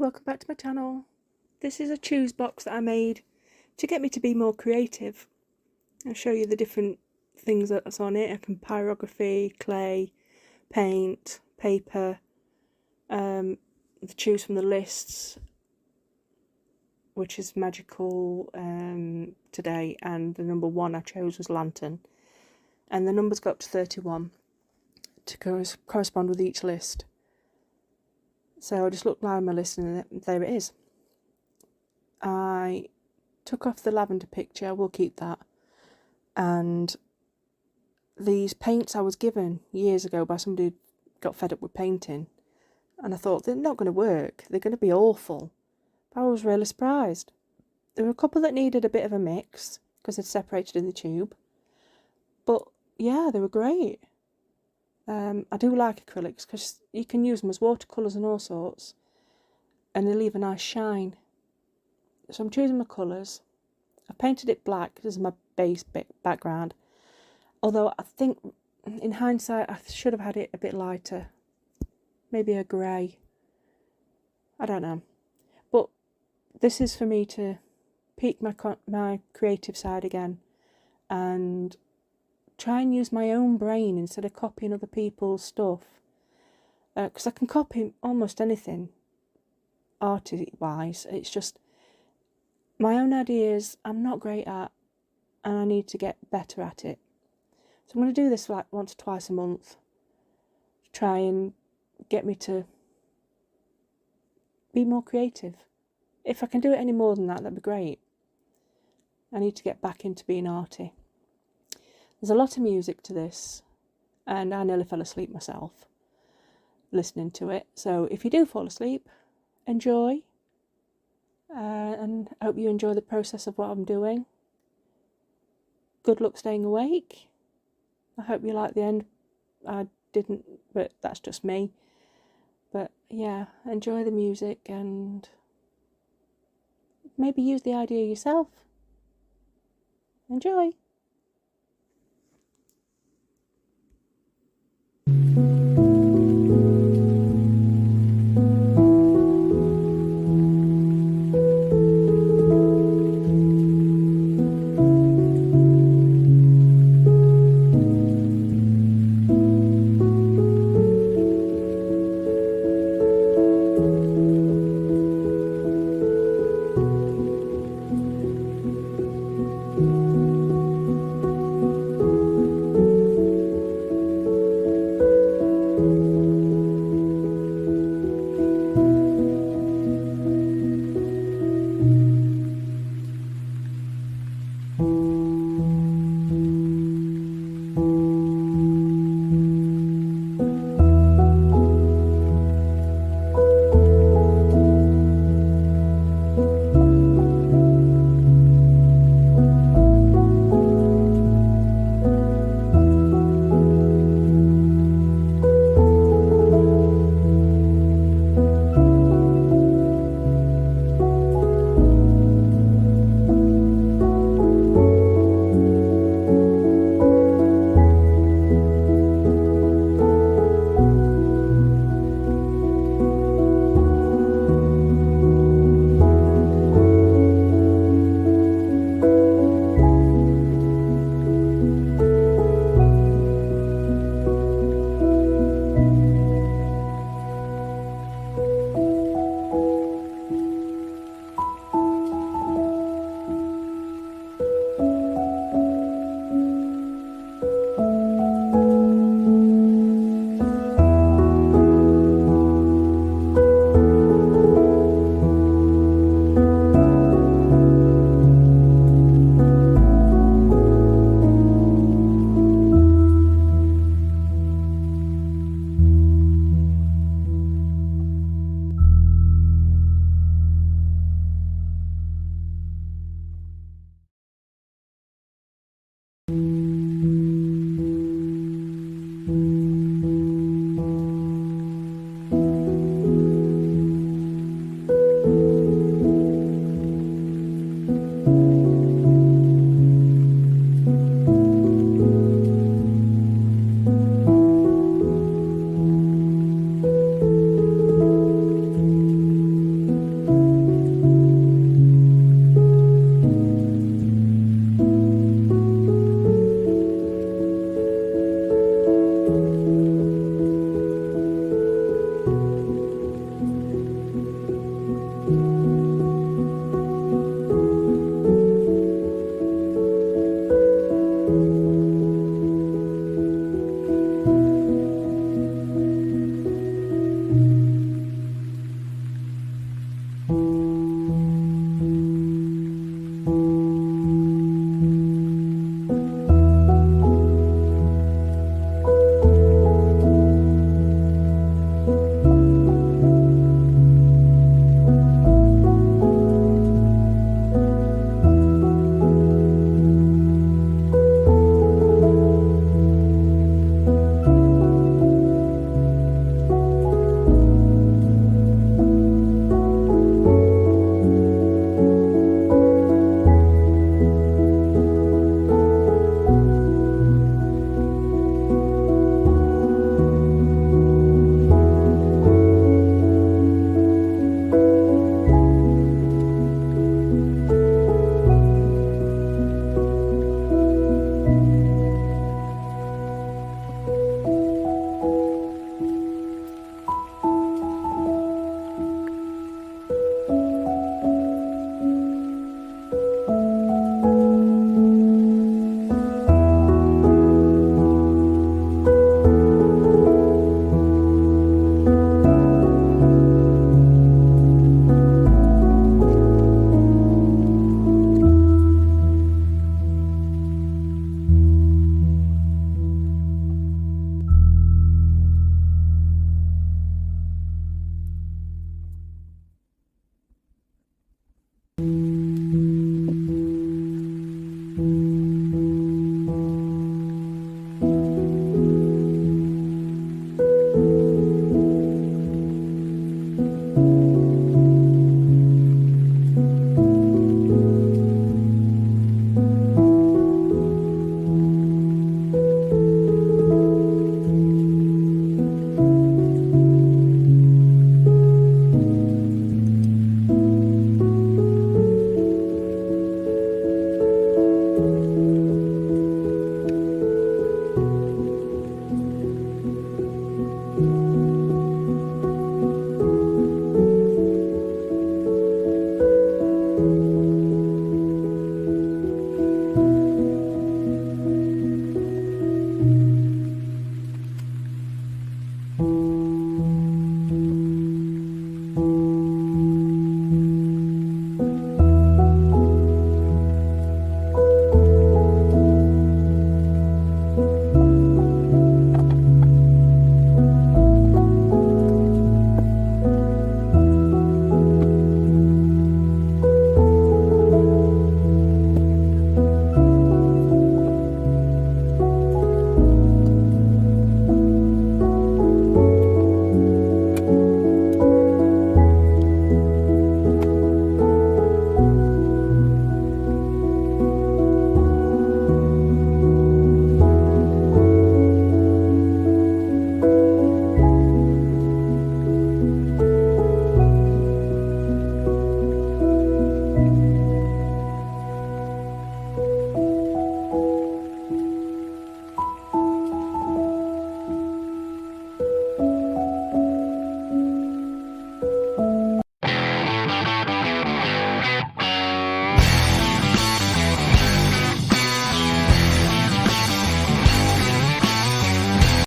welcome back to my channel. This is a choose box that I made to get me to be more creative. I'll show you the different things that's on it. I can pyrography, clay, paint, paper, choose from the lists, which is magical today, and the number 1 I chose was lantern, and the numbers go up to 31 to correspond with each list. So I just looked down my list and there it is. I took off the lavender picture, we'll keep that, and these paints I was given years ago by somebody who got fed up with painting, and I thought they're not going to work, they're going to be awful. But I was really surprised. There were a couple that needed a bit of a mix because they'd separated in the tube, but yeah, they were great. I do like acrylics because you can use them as watercolours and all sorts, and they leave a nice shine. So I'm choosing my colours. I've painted it black, this is my base background, although I think in hindsight I should have had it a bit lighter, maybe a grey, I don't know. But this is for me to peak my creative side again and try and use my own brain instead of copying other people's stuff, because I can copy almost anything art-wise. It's just my own ideas I'm not great at, and I need to get better at it. So I'm going to do this like once or twice a month to try and get me to be more creative. If I can do it any more than that, that'd be great. I need to get back into being arty. There's a lot of music to this, and I nearly fell asleep myself listening to it. So if you do fall asleep, enjoy, and I hope you enjoy the process of what I'm doing. Good luck staying awake. I hope you like the end. I didn't, but that's just me. But yeah, enjoy the music and maybe use the idea yourself. Enjoy.